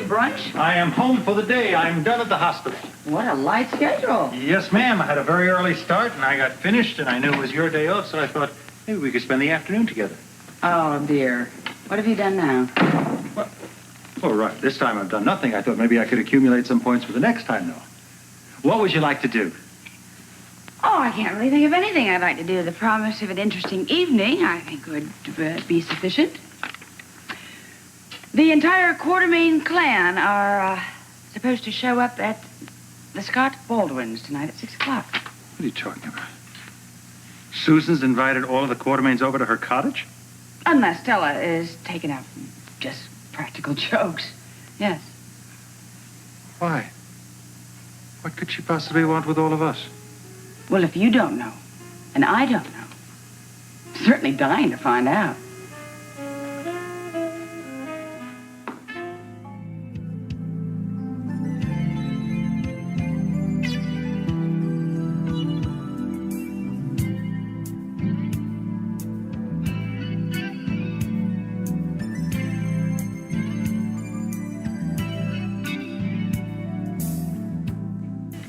brunch? I am home for the day. I'm done at the hospital. What a light schedule. Yes, ma'am. I had a very early start, and I got finished, and I knew it was your day off, so I thought maybe we could spend the afternoon together. Oh, dear. What have you done now? Well, right. This time I've done nothing. I thought maybe I could accumulate some points for the next time, though. What would you like to do? Oh, I can't really think of anything I'd like to do. The promise of an interesting evening, I think, would be sufficient. The entire Queartermaine clan are supposed to show up at the Scott Baldwins tonight at 6 o'clock. What are you talking about? Susan's invited all of the Queartermaines over to her cottage? Unless Stella is taken out from just practical jokes. Yes. Why? What could she possibly want with all of us? Well, if you don't know, and I don't know, I'm certainly dying to find out.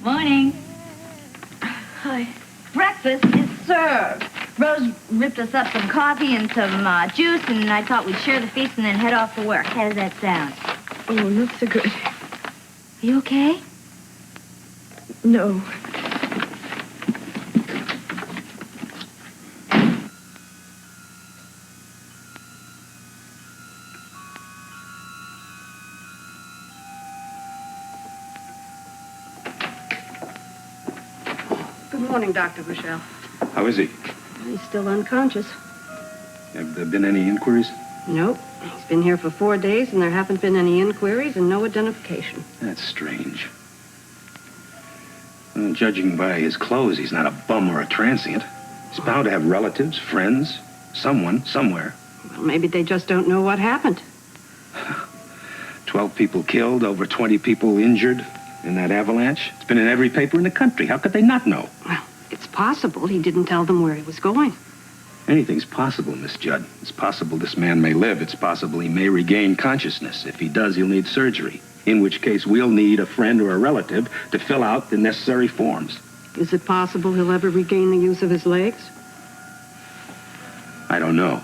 Morning. Hi. Breakfast is served. Rose ripped us up some coffee and some juice, and I thought we'd share the feast and then head off for work. How does that sound? Oh, not so good. Are you okay? No. Good morning, Dr. Bushell. How is he? He's still unconscious. Have there been any inquiries? Nope. He's been here for 4 days, and there haven't been any inquiries and no identification. That's strange. Well, judging by his clothes, he's not a bum or a transient. He's bound to have relatives, friends, someone, somewhere. Well, maybe they just don't know what happened. 12 people killed, over 20 people injured in that avalanche. It's been in every paper in the country. How could they not know? Well, it's possible he didn't tell them where he was going. Anything's possible, Miss Judd. It's possible this man may live. It's possible he may regain consciousness. If he does, he'll need surgery, in which case we'll need a friend or a relative to fill out the necessary forms. Is it possible he'll ever regain the use of his legs? I don't know.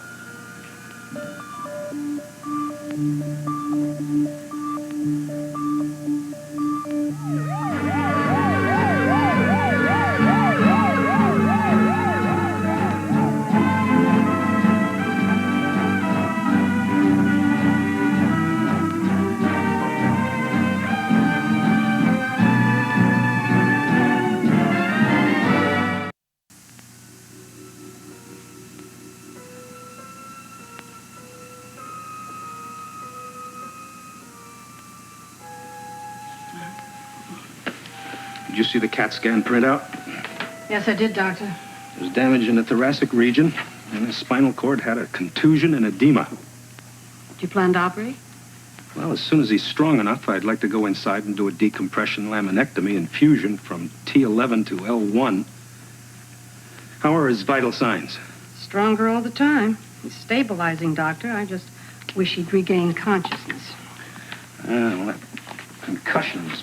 Did you see the CAT scan printout? Yes, I did, Doctor. There's damage in the thoracic region, and his spinal cord had a contusion and edema. Do you plan to operate? Well, as soon as he's strong enough, I'd like to go inside and do a decompression laminectomy and fusion from T11 to L1. How are his vital signs? Stronger all the time. He's stabilizing, Doctor. I just wish he'd regained consciousness. Well, that concussion was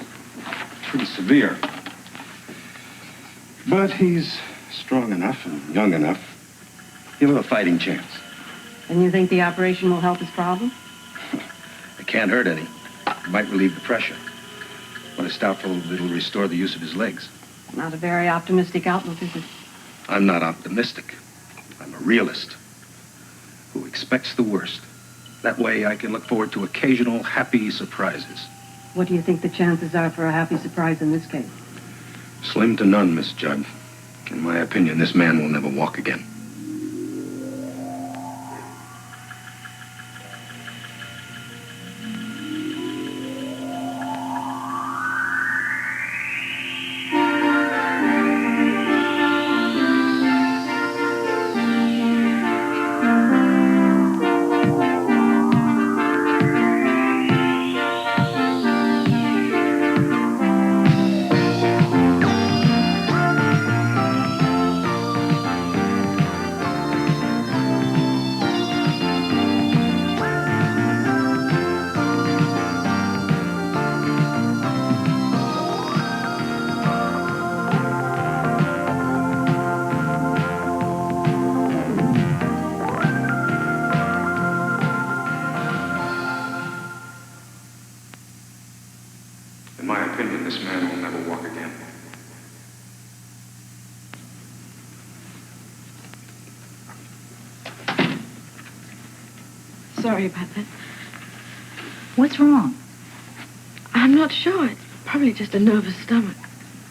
pretty severe. But he's strong enough and young enough. He'll have a fighting chance. And you think the operation will help his problem? It can't hurt any. It might relieve the pressure. But it's doubtful it'll restore the use of his legs. Not a very optimistic outlook, is it? I'm not optimistic. I'm a realist who expects the worst. That way I can look forward to occasional happy surprises. What do you think the chances are for a happy surprise in this case? Slim to none, Miss Judd. In my opinion, this man will never walk again. this man will never walk again. Sorry about that. What's wrong? I'm not sure. It's probably just a nervous stomach.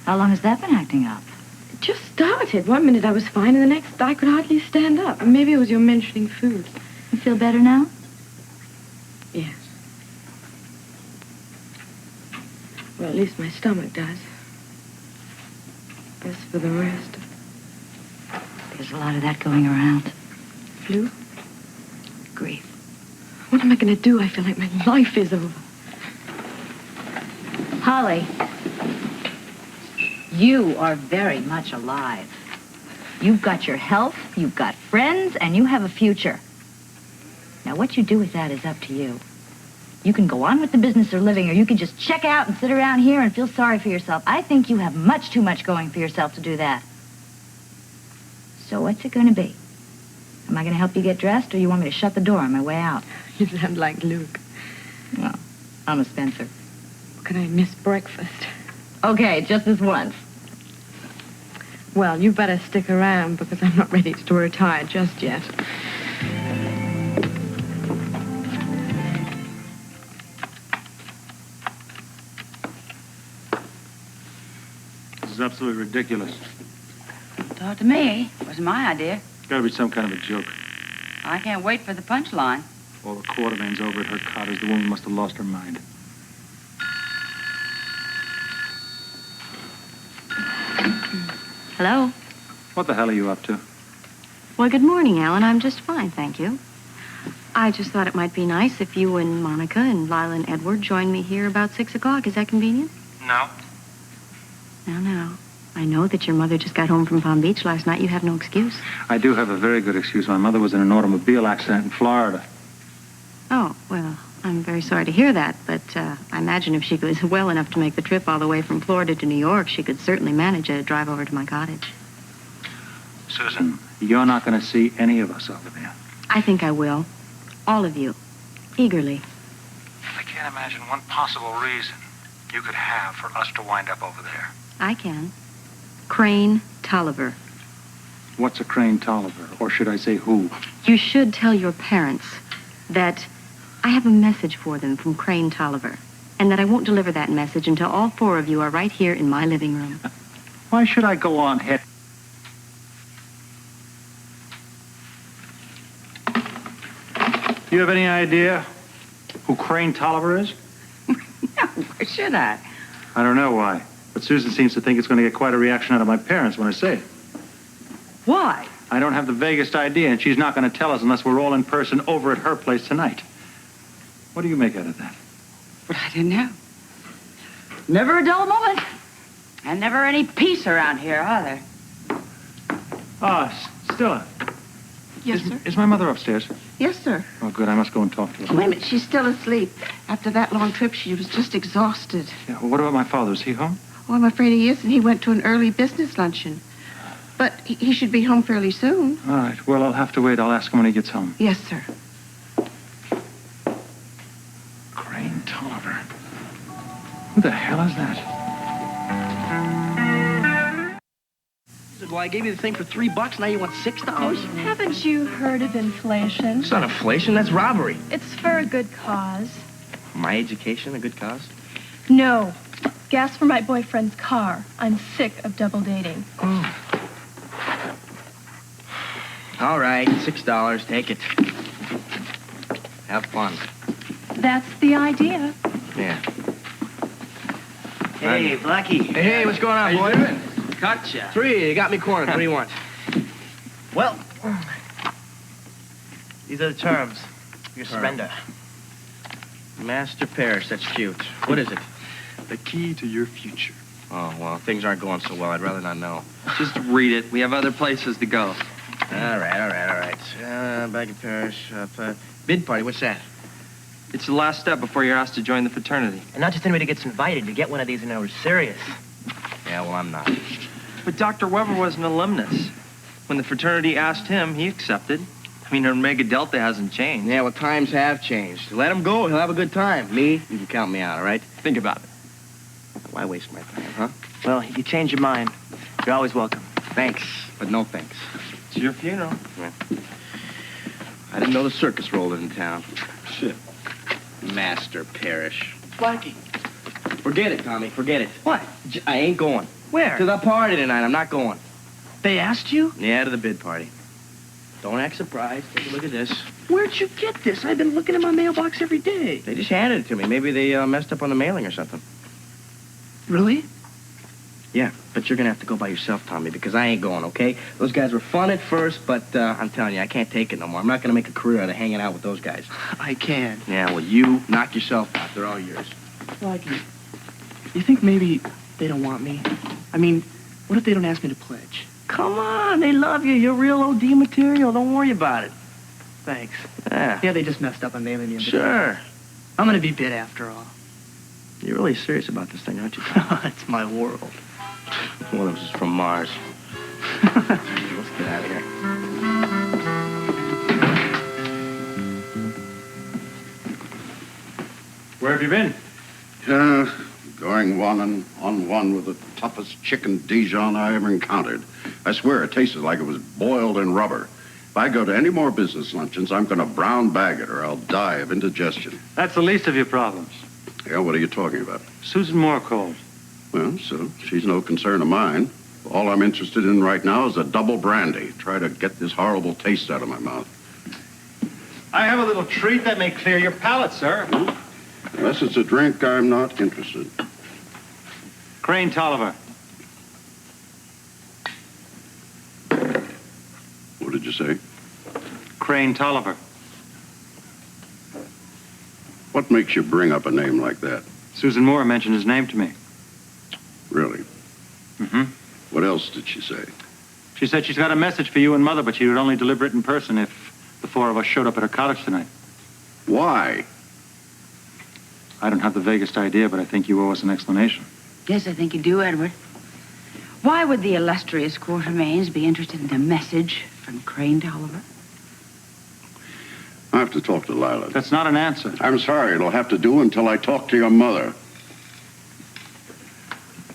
How long has that been acting up? It just started. One minute I was fine, and the next I could hardly stand up. Maybe it was your mentioning food. You feel better now? Yes. Well, at least my stomach does. As for the rest, There's a lot of that going around. flu? Grief. What am I going to do? I feel like my life is over. Holly, you are very much alive. You've got your health, you've got friends, and you have a future. Now, what you do with that is up to you. You can go on with the business of living, or you can just check out and sit around here and feel sorry for yourself. I think you have much too much going for yourself to do that. So what's it going to be? Am I going to help you get dressed, or you want me to shut the door on my way out? You sound like Luke. Well, I'm a Spencer. Could I miss breakfast? Okay, just this once. Well, you better stick around because I'm not ready to retire just yet. This is absolutely ridiculous. Talk to me. It wasn't my idea. It's got to be some kind of a joke. I can't wait for the punchline. All the Queartermaines over at her cottage, the woman must have lost her mind. Hello. What the hell are you up to? Well, good morning, Alan. I'm just fine, thank you. I just thought it might be nice if you and Monica and Lila and Edward joined me here about 6 o'clock. Is that convenient? No. Now. I know that your mother just got home from Palm Beach last night. You have no excuse. I do have a very good excuse. My mother was in an automobile accident in Florida. Oh, well, I'm very sorry to hear that, but I imagine if she was well enough to make the trip all the way from Florida to New York, she could certainly manage a drive over to my cottage. Susan, you're not going to see any of us over there. I think I will. All of you. Eagerly. I can't imagine one possible reason you could have for us to wind up over there. I can. Crane Tolliver. What's a Crane Tolliver? Or should I say who? You should tell your parents that I have a message for them from Crane Tolliver, and that I won't deliver that message until all 4 of you are right here in my living room. Why should I go on ahead? Do you have any idea who Crane Tolliver is? No, why should I? I don't know why. But Susan seems to think it's going to get quite a reaction out of my parents when I say it. Why? I don't have the vaguest idea, and she's not going to tell us unless we're all in person over at her place tonight. What do you make out of that? But I didn't know. Never a dull moment. And never any peace around here, either. Stella. Yes, sir. Is my mother upstairs? Yes, sir. Oh, good. I must go and talk to her. Wait a minute. She's still asleep. After that long trip, she was just exhausted. Yeah, well, what about my father? Is he home? Oh, I'm afraid he isn't. He went to an early business luncheon. But he should be home fairly soon. All right. Well, I'll have to wait. I'll ask him when he gets home. Yes, sir. Crane Tolliver. Who the hell is that? Well, I gave you the thing for $3. Now you want $6? Haven't you heard of inflation? It's not inflation. That's robbery. It's for a good cause. My education, a good cause? No. Gas for my boyfriend's car. I'm sick of double dating. Oh. All right, $6. Take it. Have fun. That's the idea. Yeah. Hey, Blackie. Hey, what's going on, boy? Gotcha. 3. You got me cornered. What do you want? Well, these are the terms. Your surrender. Master Parrish. That's cute. What is it? The key to your future. Oh, well, things aren't going so well. I'd rather not know. Just read it. We have other places to go. All right. Back in Parrish. Bid party. What's that? It's the last step before you're asked to join the fraternity. And not just anybody gets invited. You get one of these and we're serious. Yeah, well, I'm not. But Dr. Weber was an alumnus. When the fraternity asked him, he accepted. I mean, Omega Delta hasn't changed. Yeah, well, times have changed. Let him go. He'll have a good time. Me, you can count me out, all right? Think about it. Why waste my time, huh? Well, you change your mind. You're always welcome. Thanks, but no thanks. It's your funeral. Yeah. I didn't know the circus rolled in town. Shit. Master Parrish. Blackie. Forget it, Tommy. Forget it. What? I ain't going. Where? To the party tonight. I'm not going. They asked you? Yeah, to the bid party. Don't act surprised. Take a look at this. Where'd you get this? I've been looking in my mailbox every day. They just handed it to me. Maybe they messed up on the mailing or something. Really? Yeah, but you're gonna have to go by yourself, Tommy, because I ain't going, okay? Those guys were fun at first, but I'm telling you, I can't take it no more. I'm not gonna make a career out of hanging out with those guys. I can. Yeah, well, you knock yourself out. They're all yours. Blackie, you think maybe they don't want me? I mean, what if they don't ask me to pledge? Come on, they love you. You're real OD material. Don't worry about it. Thanks. Yeah. Yeah, they just messed up on mailing me. Sure. I'm gonna be bid after all. You're really serious about this thing, aren't you, Tom? It's my world. One of us is from Mars. Let's get out of here. Where have you been? Going one-on-one with the toughest chicken Dijon I ever encountered. I swear it tasted like it was boiled in rubber. If I go to any more business luncheons, I'm going to brown bag it or I'll die of indigestion. That's the least of your problems. Yeah, what are you talking about? Susan Moore called. Well, so she's no concern of mine. All I'm interested in right now is a double brandy. Try to get this horrible taste out of my mouth. I have a little treat that may clear your palate, sir. Unless it's a drink, I'm not interested. Crane Tolliver. What did you say? Crane Tolliver. What makes you bring up a name like that? Susan Moore mentioned his name to me. Really? Mm-hmm. What else did she say? She said she's got a message for you and Mother, but she would only deliver it in person if the four of us showed up at her cottage tonight. Why? I don't have the vaguest idea, but I think you owe us an explanation. Yes, I think you do, Edward. Why would the illustrious Queartermaines be interested in a message from Crane Tolliver? I have to talk to Lila. That's not an answer. I'm sorry, it'll have to do until I talk to your mother.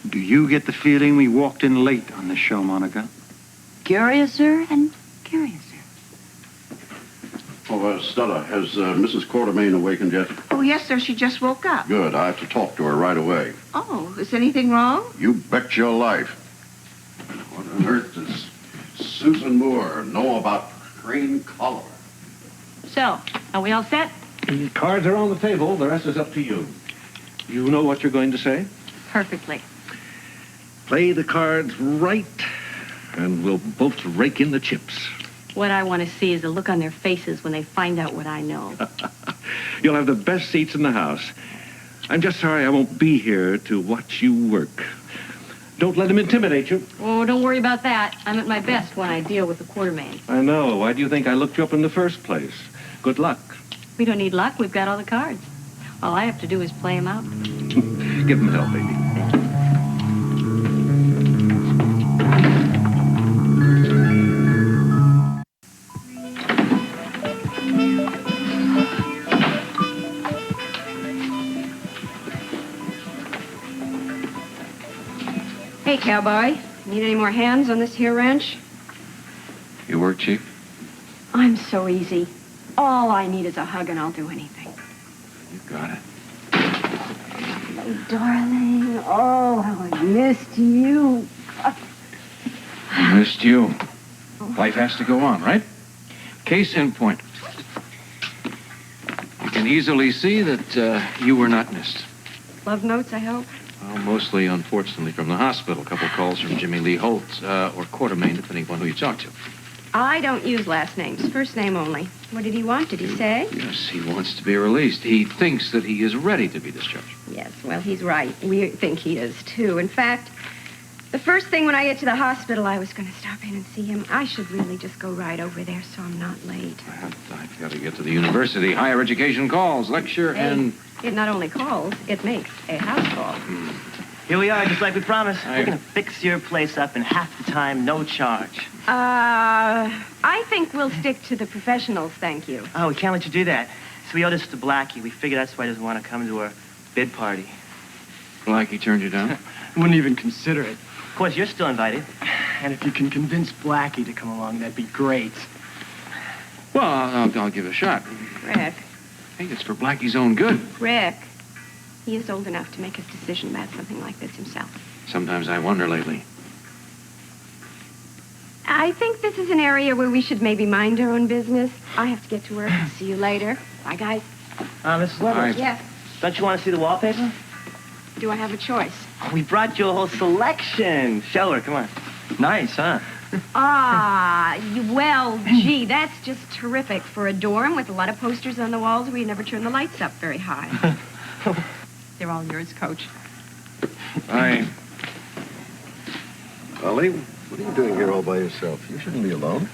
Do you get the feeling we walked in late on this show, Monica? Curiouser and curiouser. Oh, Stella, has Mrs. Queartermaine awakened yet? Oh, yes, sir. She just woke up. Good. I have to talk to her right away. Oh, is anything wrong? You bet your life. What on earth does Susan Moore know about Crane Tolliver? So, are we all set? The cards are on the table. The rest is up to you. You know what you're going to say? Perfectly. Play the cards right, and we'll both rake in the chips. What I want to see is the look on their faces when they find out what I know. You'll have the best seats in the house. I'm just sorry I won't be here to watch you work. Don't let them intimidate you. Oh, don't worry about that. I'm at my best when I deal with the Queartermaine. I know. Why do you think I looked you up in the first place? Good luck. We don't need luck. We've got all the cards. All I have to do is play them out. Give them hell, baby. Hey, cowboy. Need any more hands on this here ranch? You work, Chief? I'm so easy. All I need is a hug and I'll do anything. You got it. Oh, darling. Oh, how I missed you. I missed you. Life has to go on, right? Case in point. You can easily see that you were not missed. Love notes, I hope? Well, mostly, unfortunately, from the hospital. A couple calls from Jimmy Lee Holt, or Queartermaine, depending upon who you talk to. I don't use last names. First name only. What did he want? Did he say? Yes, he wants to be released. He thinks that he is ready to be discharged. Yes, well, he's right. We think he is, too. In fact, the first thing when I get to the hospital, I was going to stop in and see him. I should really just go right over there so I'm not late. I've got to get to the university. Higher education calls, lecture, and... It not only calls, it makes a house call. Here we are, just like we promised. We're going to fix your place up in half the time, no charge. I think we'll stick to the professionals, thank you. Oh, we can't let you do that. So we owe this to Blackie. We figured that's why he doesn't want to come to our bid party. Blackie turned you down? Wouldn't even consider it. Of course, you're still invited. And if you can convince Blackie to come along, that'd be great. Well, I'll give it a shot. Rick, Hey, it's for Blackie's own good. Rick. He is old enough to make his decision about something like this himself. Sometimes I wonder lately. I think this is an area where we should maybe mind our own business. I have to get to work. See you later. Bye, guys. Mrs. Leather. Yes. Don't you want to see the wallpaper? Do I have a choice? Oh, we brought you a whole selection. Show her, come on. Nice, huh? Well, gee, that's just terrific for a dorm with a lot of posters on the walls where you never turn the lights up very high. They're all yours, Coach. Aye. Holly, what are you doing here all by yourself? You shouldn't be alone.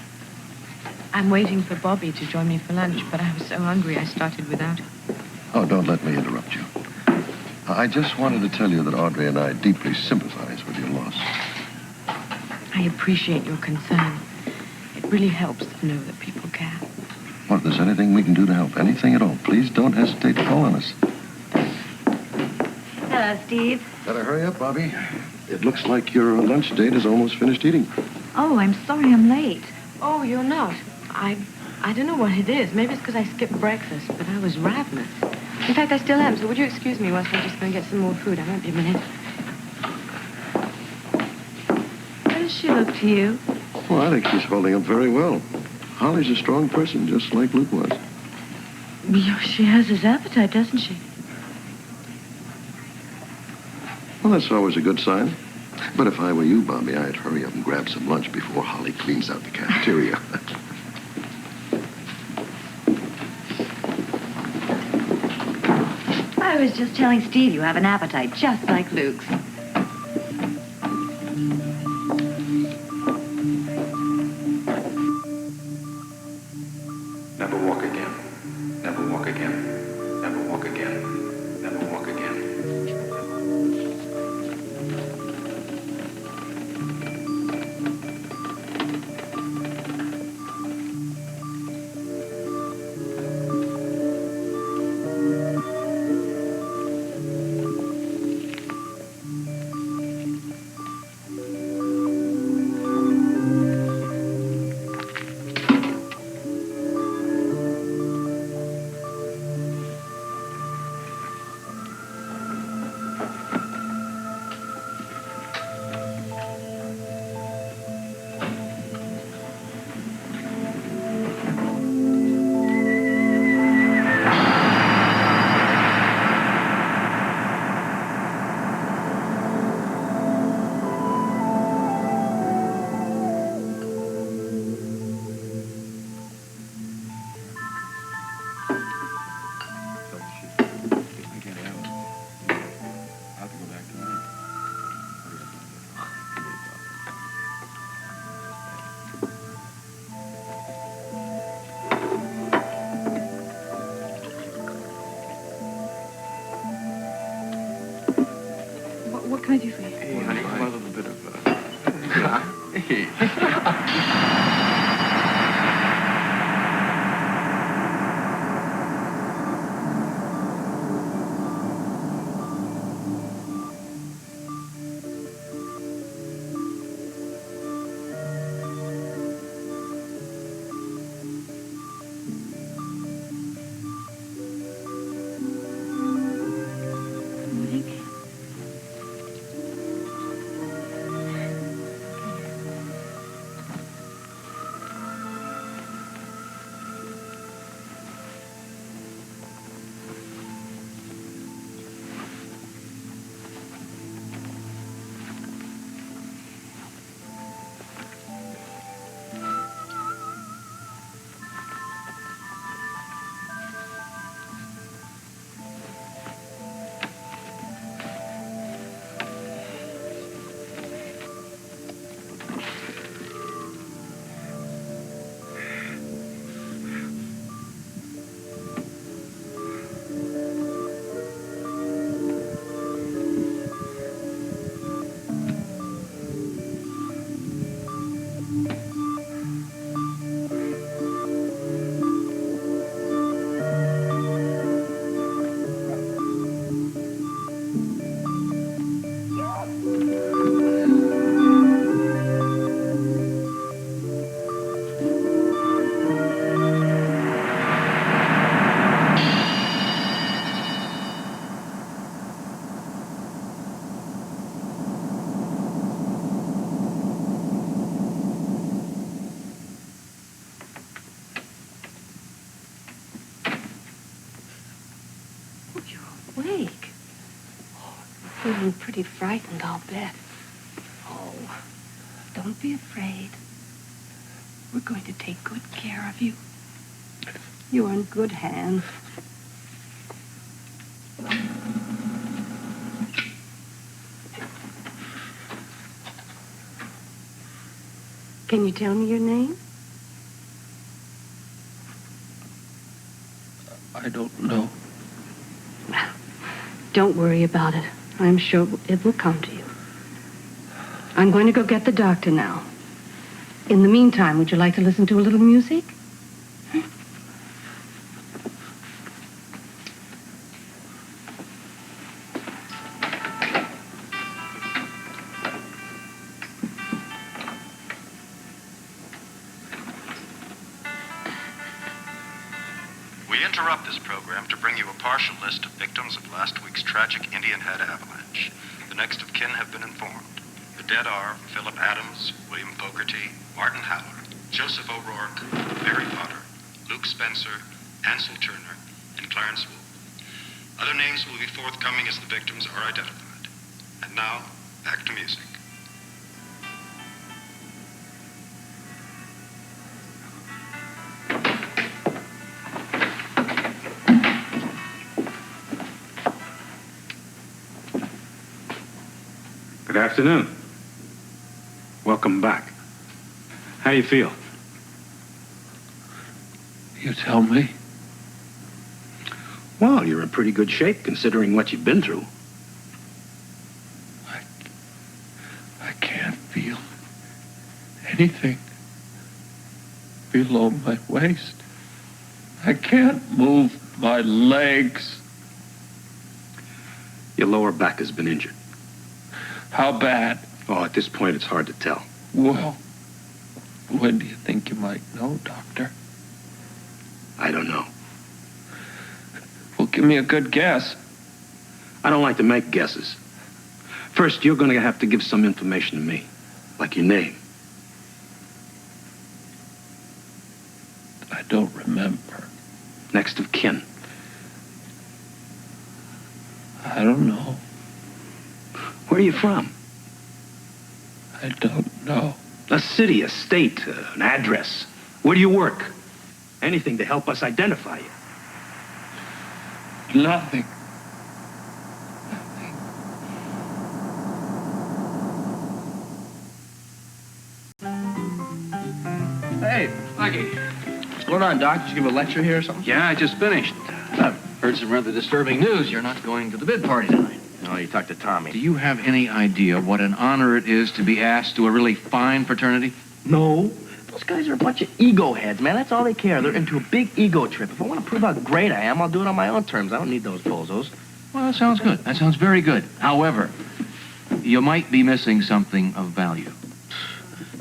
I'm waiting for Bobby to join me for lunch, but I was so hungry I started without him. Oh, don't let me interrupt you. I just wanted to tell you that Audrey and I deeply sympathize with your loss. I appreciate your concern. It really helps to know that people care. Well, if there's anything we can do to help, anything at all, please don't hesitate to call on us. Hello, Steve. Better hurry up, Bobby. It looks like your lunch date is almost finished eating. Oh, I'm sorry I'm late. Oh, you're not. I don't know what it is. Maybe it's because I skipped breakfast, but I was ravenous. In fact, I still am, so would you excuse me whilst I'm just going to get some more food? I won't be a minute. How does she look to you? Well, I think she's holding up very well. Holly's a strong person, just like Luke was. She has his appetite, doesn't she? Well, that's always a good sign. But if I were you, Bobby, I'd hurry up and grab some lunch before Holly cleans out the cafeteria. I was just telling Steve you have an appetite just like Luke's. Never walk again. Never walk again. Never walk again. Never walk again. What can I do for you? Hey, honey, a little bit of, Hey. Morning. 「 Morning. 「 " 「 " 」 " 」 " 」 " 」 " 」 " 」 " 」 " 」 " 」 " 」 " 」 " 」 " 」 " 」 " 」 " 」 " 」 " 」 " 」 " awake. Oh, you're feeling pretty frightened, I'll bet. Oh, don't be afraid. We're going to take good care of you. You're in good hands. Can you tell me your name? I don't know. Don't worry about it. I'm sure it will come to you. I'm going to go get the doctor now. In the meantime, would you like to listen to a little music? We interrupt this program to bring you a partial list of victims of last week's tragic Indian Head avalanche. The next of kin have been informed. The dead are Philip Adams, William Fogarty, Martin Howler, Joseph O'Rourke, Mary Potter, Luke Spencer, Ansel Turner, and Clarence Wolfe. Other names will be forthcoming as the victims are identified. And now, back to music. Good afternoon. Welcome back. How do you feel? You tell me. Well, you're in pretty good shape considering what you've been through. I can't feel anything below my waist. I can't move my legs. Your lower back has been injured. How bad? Oh, at this point, it's hard to tell. Well, when do you think you might know, Doctor? I don't know. Well, give me a good guess. I don't like to make guesses. First, you're going to have to give some information to me, like your name. I don't remember. Next of kin. I don't know. Where are you from? I don't know. A city, a state, an address. Where do you work? Anything to help us identify you. Nothing. Hey, Blackie. What's going on, Doc? Did you give a lecture here or something? Yeah, I just finished. I've heard some rather disturbing news. You're not going to the bid party tonight. No, you talked to Tommy. Do you have any idea what an honor it is to be asked to a really fine fraternity? No. Those guys are a bunch of ego heads, man. That's all they care. They're into a big ego trip. If I want to prove how great I am, I'll do it on my own terms. I don't need those bozos. Well, that sounds good. That sounds very good. However, you might be missing something of value.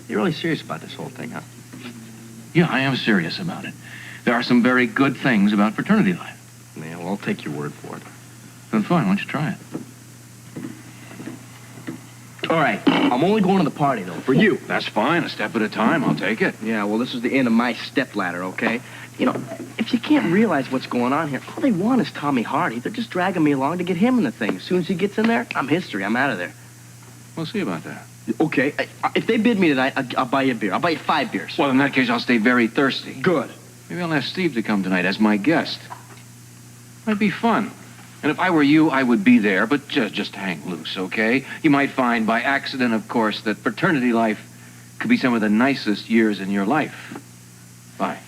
You're really serious about this whole thing, huh? Yeah, I am serious about it. There are some very good things about fraternity life. Yeah, well, I'll take your word for it. Then fine, why don't you try it? All right, I'm only going to the party, though, for you. That's fine. A step at a time. I'll take it. Yeah, well, this is the end of my stepladder, okay? You know, if you can't realize what's going on here, all they want is Tommy Hardy. They're just dragging me along to get him in the thing. As soon as he gets in there, I'm history. I'm out of there. We'll see about that. Okay, if they bid me tonight, I'll buy you a beer. I'll buy you 5 beers. Well, in that case, I'll stay very thirsty. Good. Maybe I'll ask Steve to come tonight as my guest. Might be fun. And if I were you, I would be there, but just hang loose, okay? You might find by accident, of course, that fraternity life could be some of the nicest years in your life. Bye.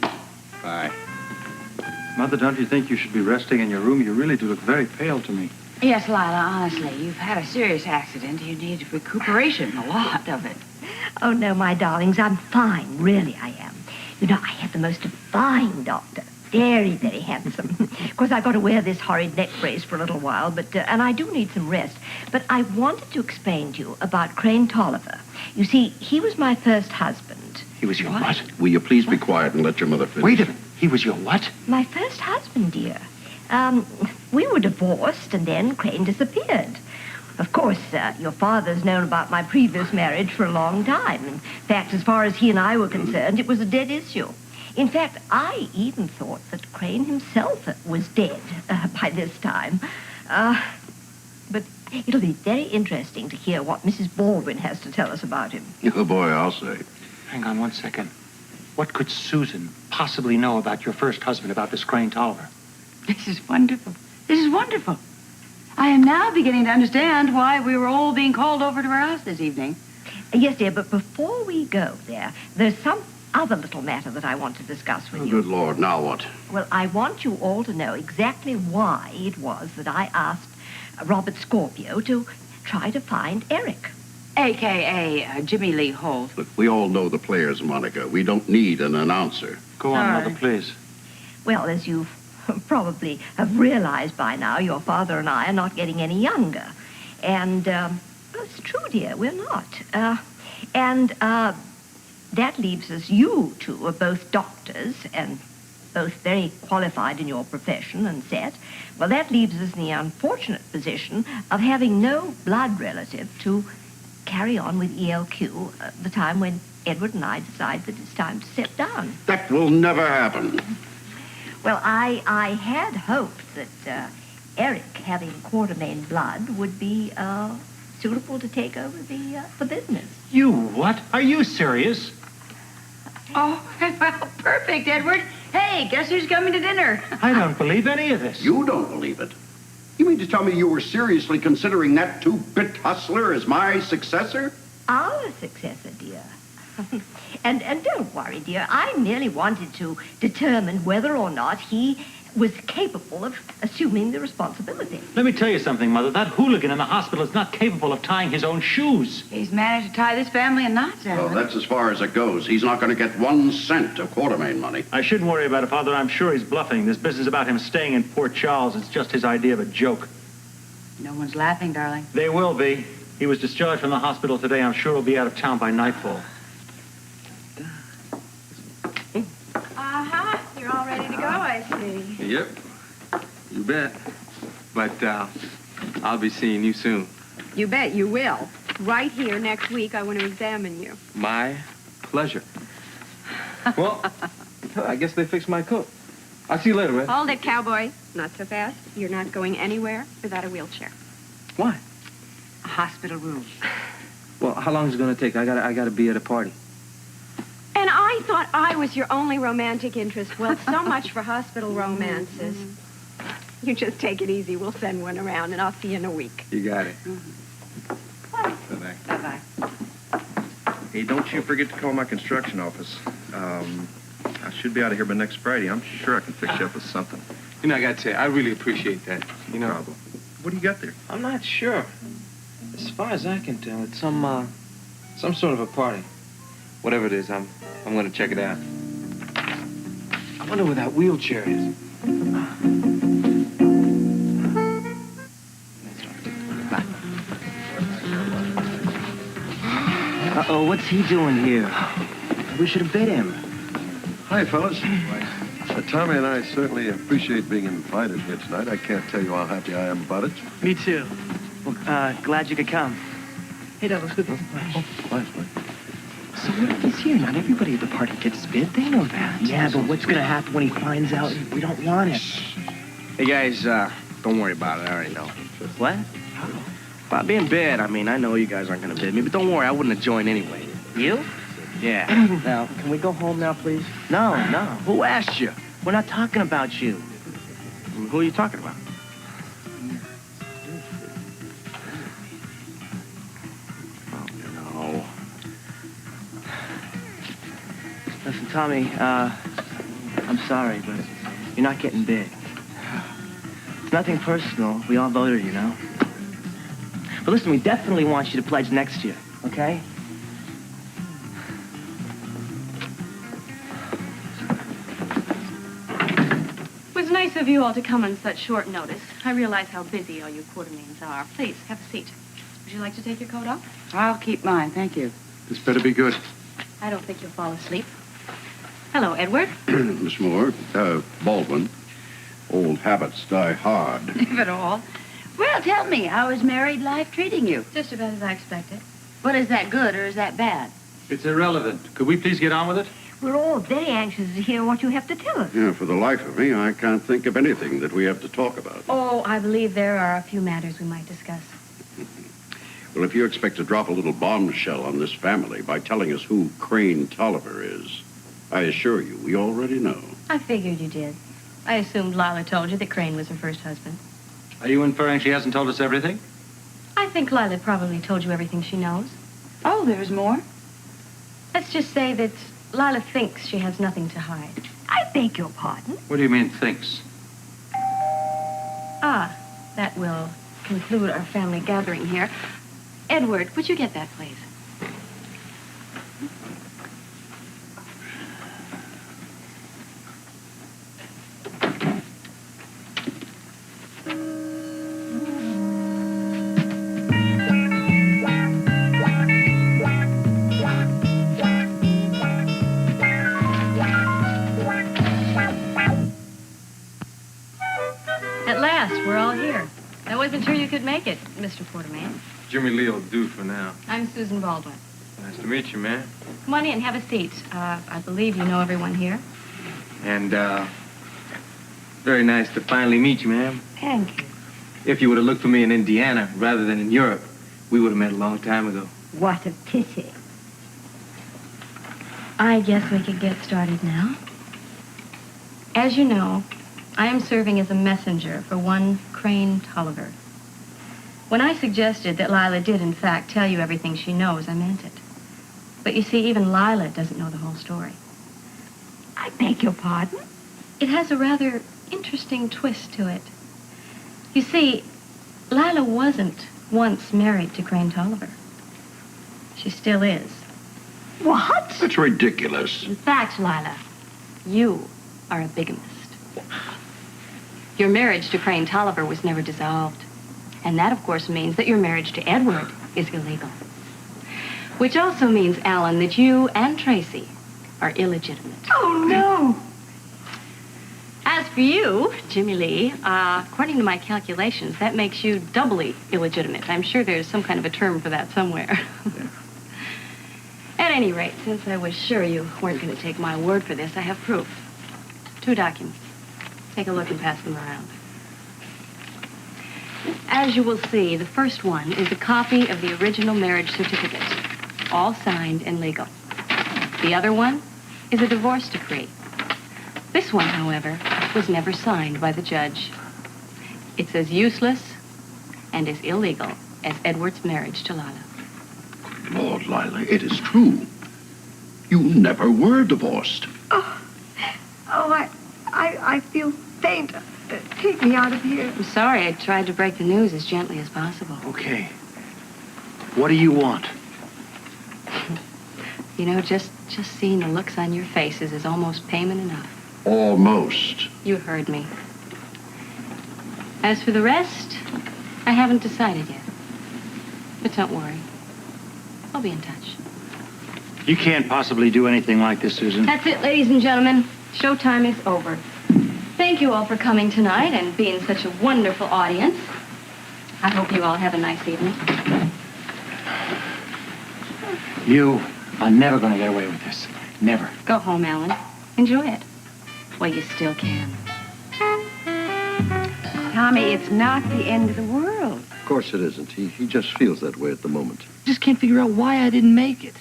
Bye. Mother, don't you think you should be resting in your room? You really do look very pale to me. Yes, Lila, honestly, you've had a serious accident. You need recuperation, a lot of it. Oh, no, my darlings, I'm fine. Really, I am. You know, I had the most fine doctor. Very, very handsome. Of course, I've got to wear this horrid neck brace for a little while, but and I do need some rest. But I wanted to explain to you about Crane Tolliver. You see, he was my first husband. He was your what? Will you please be quiet and let your mother finish? Wait a minute. He was your what? My first husband, dear. We were divorced, and then Crane disappeared. Of course, your father's known about my previous marriage for a long time. In fact, as far as he and I were concerned, it was a dead issue. In fact, I even thought that Crane himself was dead by this time. But it'll be very interesting to hear what Mrs. Baldwin has to tell us about him. Oh, boy, I'll say. Hang on 1 second. What could Susan possibly know about your first husband, about this Crane Tolliver? This is wonderful. This is wonderful. I am now beginning to understand why we were all being called over to our house this evening. Yes, dear, but before we go there, there's some other little matter that I want to discuss with Oh, you. good Lord, now what? Well, I want you all to know exactly why it was that I asked Robert Scorpio to try to find Eric. A.K.A. Jimmy Lee Holt. Look, we all know the players, Monica. We don't need an announcer. Go on, Mother, please. Well, as you probably have realized by now, your father and I are not getting any younger. And, well, it's true, dear, we're not. That leaves us, you two are both doctors and both very qualified in your profession and set. Well, that leaves us in the unfortunate position of having no blood relative to carry on with ELQ the time when Edward and I decide that it's time to step down. That will never happen. Well, I had hoped that Eric, having Queartermaine blood, would be suitable to take over the business. You what? Are you serious? Oh, well, perfect, Edward. Hey, guess who's coming to dinner? I don't believe any of this. You don't believe it? You mean to tell me you were seriously considering that two-bit hustler as my successor? Our successor, dear. And don't worry, dear. I merely wanted to determine whether or not he was capable of assuming the responsibility. Let me tell you something, Mother. That hooligan in the hospital is not capable of tying his own shoes. He's managed to tie this family in knots, Well, Edward. that's as far as it goes. He's not going to get 1 cent of Queartermaine money. I shouldn't worry about it, Father. I'm sure he's bluffing. This business about him staying in Port Charles is just his idea of a joke. No one's laughing, darling. They will be. He was discharged from the hospital today. I'm sure he'll be out of town by nightfall. Uh-huh. You're all ready to go, I see. Yep. You bet. But I'll be seeing you soon. You bet you will. Right here next week, I want to examine you. My pleasure. Well, I guess they fixed my coat. I'll see you later, Red. Hold it, cowboy. Not so fast. You're not going anywhere without a wheelchair. Why? A hospital room. Well, how long is it going to take? I gotta be at a party. And I thought I was your only romantic interest. Well, so much for hospital romances. You just take it easy. We'll send one around, and I'll see you in a week. You got it. Bye-bye. Bye-bye. Hey, don't you forget to call my construction office. I should be out of here by next Friday. I'm sure I can fix you up with something. You know, I gotta say, I really appreciate that. You know, Problem. What do you got there? I'm not sure. As far as I can tell, it's some sort of a party. Whatever it is, I'm gonna check it out. I wonder where that wheelchair is. Uh-oh, what's he doing here? We should have bid him. Hi, fellas. Tommy and I certainly appreciate being invited here tonight. I can't tell you how happy I am about it. Me too. Well, glad you could come. Hey, Douglas. Oh, quiet. So what if he's here? Not everybody at the party gets bid. They know that. Yeah, but what's going to happen when he finds out we don't want it? Hey, guys, don't worry about it. I already know. What? How? About being bid, I mean, I know you guys aren't going to bid me, but don't worry, I wouldn't have joined anyway. You? Yeah. Now, can we go home now, please? No. Who asked you? We're not talking about you. Who are you talking about? Oh, no. Listen, Tommy, I'm sorry, but you're not getting bid. It's nothing personal. We all voted, you know. But listen, we definitely want you to pledge next year, okay? It was nice of you all to come on such short notice. I realize how busy all you Queartermaines are. Please, have a seat. Would you like to take your coat off? I'll keep mine, thank you. This better be good. I don't think you'll fall asleep. Hello, Edward. Miss Moore, Baldwin, old habits die hard. If at all. Well, tell me, how is married life treating you? Just about as I expected. Well, is that good or is that bad? It's irrelevant. Could we please get on with it? We're all very anxious to hear what you have to tell us. Yeah, for the life of me, I can't think of anything that we have to talk about. Oh, I believe there are a few matters we might discuss. Well, if you expect to drop a little bombshell on this family by telling us who Crane Tolliver is, I assure you, we already know. I figured you did. I assumed Lila told you that Crane was her first husband. Are you inferring she hasn't told us everything? I think Lila probably told you everything she knows. Oh, there's more? Let's just say that Lila thinks she has nothing to hide. I beg your pardon? What do you mean, thinks? Ah, that will conclude our family gathering here. Edward, would you get that, please? At last, we're all here. I wasn't sure you could make it, Mr. Queartermaine. Jimmy Lee will do for now. I'm Susan Baldwin. Nice to meet you, man. Come on in, have a seat. I believe you know everyone here. And, very nice to finally meet you, ma'am. Thank you. If you would have looked for me in Indiana rather than in Europe, we would have met a long time ago. What a pity. I guess we could get started now. As you know, I am serving as a messenger for one Crane Tolliver. When I suggested that Lila did, in fact, tell you everything she knows, I meant it. But you see, even Lila doesn't know the whole story. I beg your pardon? It has a rather interesting twist to it. You see, Lila wasn't once married to Crane Tolliver. She still is. What? That's ridiculous. In fact, Lila, you are a bigamist. Your marriage to Crane Tolliver was never dissolved. And that, of course, means that your marriage to Edward is illegal. Which also means, Alan, that you and Tracy are illegitimate. Oh, no. As for you, Jimmy Lee, according to my calculations, that makes you doubly illegitimate. I'm sure there's some kind of a term for that somewhere. At any rate, since I was sure you weren't going to take my word for this, I have proof. 2 documents. Take a look and pass them around. As you will see, the first one is a copy of the original marriage certificate, all signed and legal. The other one is a divorce decree. This one, however, was never signed by the judge. It's as useless and as illegal as Edward's marriage to Lila. Lord, Lila, it is true. You never were divorced. I feel faint. Take me out of here. I'm sorry. I tried to break the news as gently as possible. Okay. What do you want? You know, just seeing the looks on your faces is almost payment enough. Almost. You heard me. As for the rest, I haven't decided yet. But don't worry. I'll be in touch. You can't possibly do anything like this, Susan. That's it, ladies and gentlemen. Showtime is over. Thank you all for coming tonight and being such a wonderful audience. I hope you all have a nice evening. You are never going to get away with this. Never. Go home, Alan. Enjoy it. Well, you still can. Tommy, it's not the end of the world. Of course it isn't. He just feels that way at the moment. Just can't figure out why I didn't make it.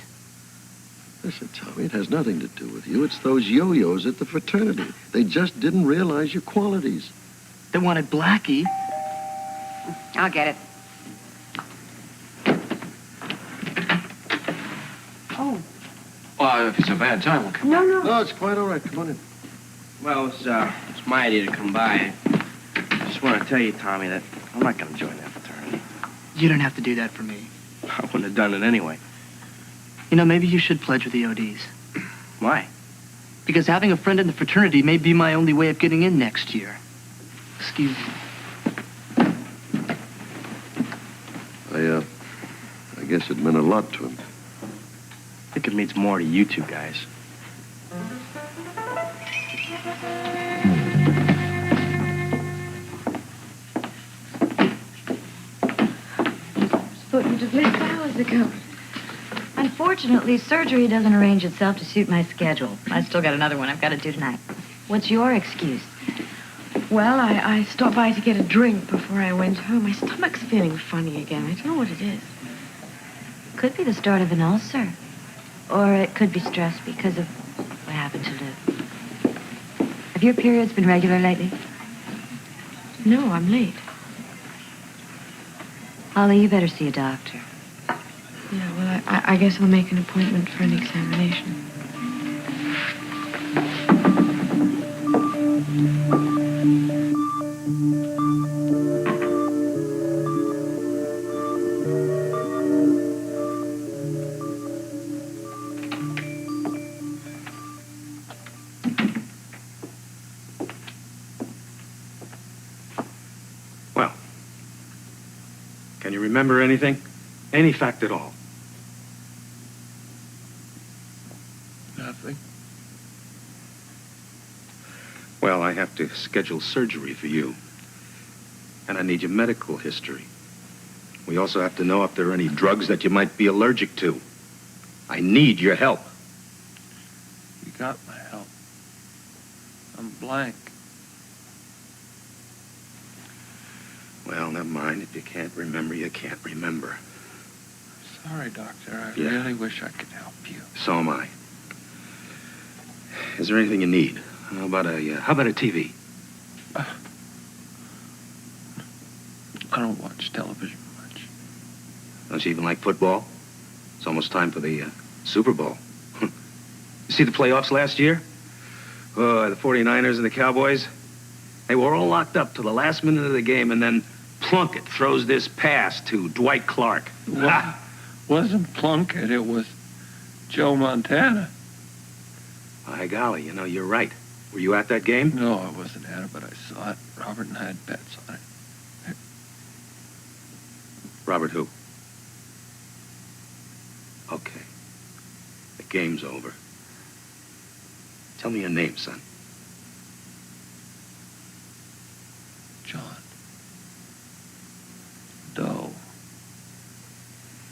Listen, Tommy, it has nothing to do with you. It's those yo-yos at the fraternity. They just didn't realize your qualities. They wanted Blackie. I'll get it. Oh. Well, if it's a bad time, we'll come. No, it's quite all right. Come on in. Well, it's my idea to come by. I just want to tell you, Tommy, that I'm not going to join that fraternity. You don't have to do that for me. I wouldn't have done it anyway. You know, maybe you should pledge with the ODs. Why? Because having a friend in the fraternity may be my only way of getting in next year. Excuse me. I guess it meant a lot to him. I think it means more to you two guys. Thought you'd have left hours ago. Unfortunately, surgery doesn't arrange itself to suit my schedule. I still got another one I've got to do tonight. What's your excuse? Well, I stopped by to get a drink before I went home. My stomach's feeling funny again. I don't know what it is. Could be the start of an ulcer. Or it could be stress because of what happened to Liv. Have your periods been regular lately? No, I'm late. Holly, you better see a doctor. Yeah, well, I guess I'll make an appointment for an examination. Well, can you remember anything? Any fact at all? Nothing. Well, I have to schedule surgery for you. And I need your medical history. We also have to know if there are any drugs that you might be allergic to. I need your help. You got my help. I'm blank. Well, never mind. If you can't remember, you can't remember. Sorry, Doctor. I Yeah. really wish I could help you. So am I. Is there anything you need? How about a TV? I don't watch television much. Don't you even like football? It's almost time for the Super Bowl. You see the playoffs last year? The 49ers and the Cowboys? They were all locked up till the last minute of the game, and then Plunkett throws this pass to Dwight Clark. Well, wasn't Plunkett, it was Joe Montana. By golly, you know, you're right. Were you at that game? No, I wasn't at it, but I saw it. Robert and I had bets on it. Robert who? Okay. The game's over. Tell me your name, son. John Doe.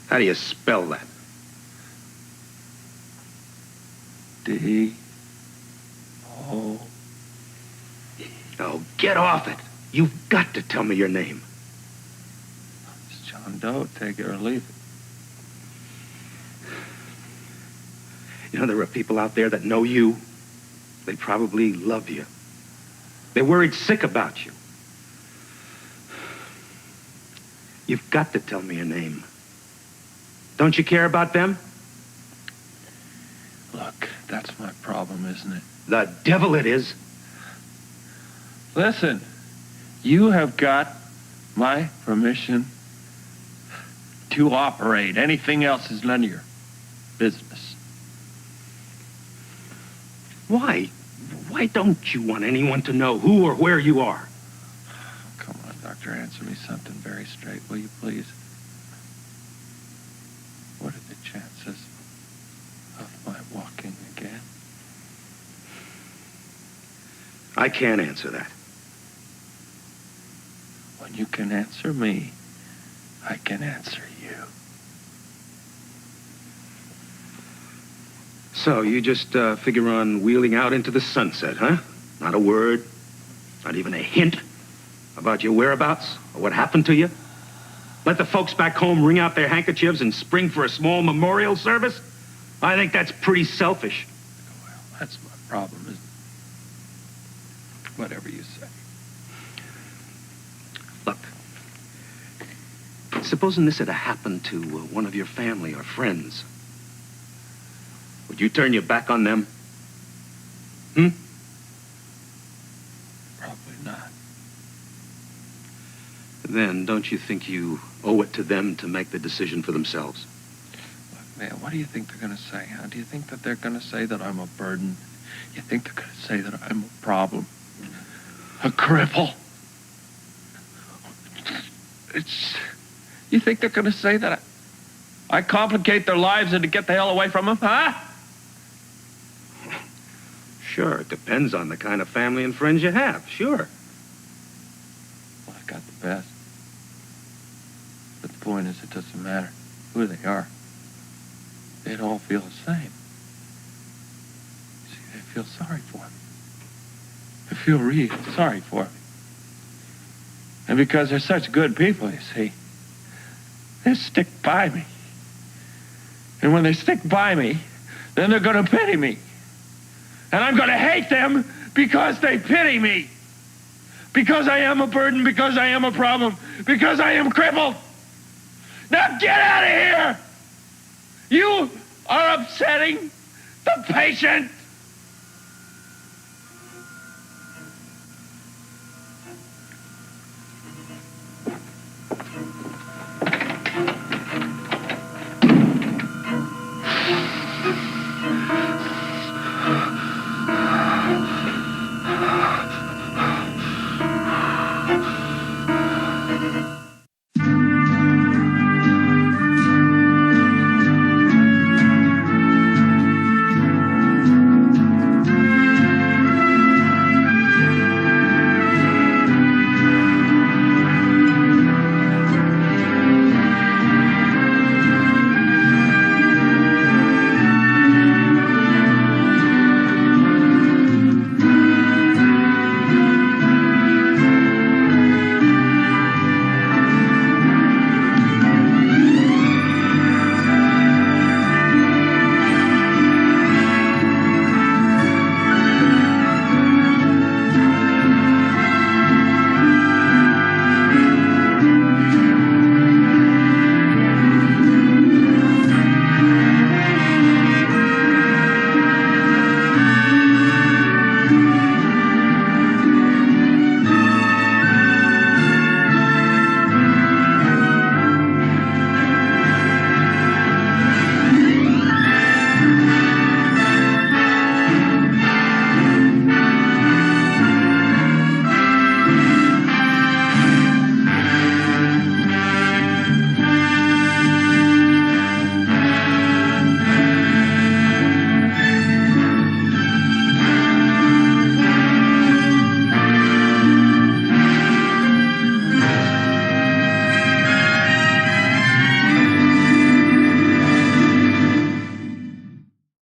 How do you spell that? D-O. Oh, get off it. You've got to tell me your name. It's John Doe. Take it or leave it. You know, there are people out there that know you. They probably love you. They're worried sick about you. You've got to tell me your name. Don't you care about them? Look, that's my problem, isn't it? The devil it is. Listen, you have got my permission to operate. Anything else is none of your business. Why? Why don't you want anyone to know who or where you are? Come on, Doctor, answer me something very straight, will you please? What are the chances of my walking again? I can't answer that. When you can answer me, I can answer you. So you just figure on wheeling out into the sunset, huh? Not a word, not even a hint about your whereabouts or what happened to you? Let the folks back home wring out their handkerchiefs and spring for a small memorial service? I think that's pretty selfish. Well, that's my problem, isn't it? Whatever you say. Look, supposing this had happened to one of your family or friends, would you turn your back on them? Probably not. Then don't you think you owe it to them to make the decision for themselves? Look, man, what do you think they're going to say, huh? Do you think that they're going to say that I'm a burden? You think they're going to say that I'm a problem? A cripple? You think they're going to say that I complicate their lives and to get the hell away from them, huh? Sure, it depends on the kind of family and friends you have, sure. Well, I got the best. But the point is, it doesn't matter who they are. they'd all feel the same. See, they feel sorry for me. They feel real sorry for me. And because they're such good people, you see, they stick by me. And when they stick by me, then they're going to pity me. And I'm going to hate them because they pity me. Because I am a burden, because I am a problem, because I am crippled. Now get out of here! You are upsetting the patient!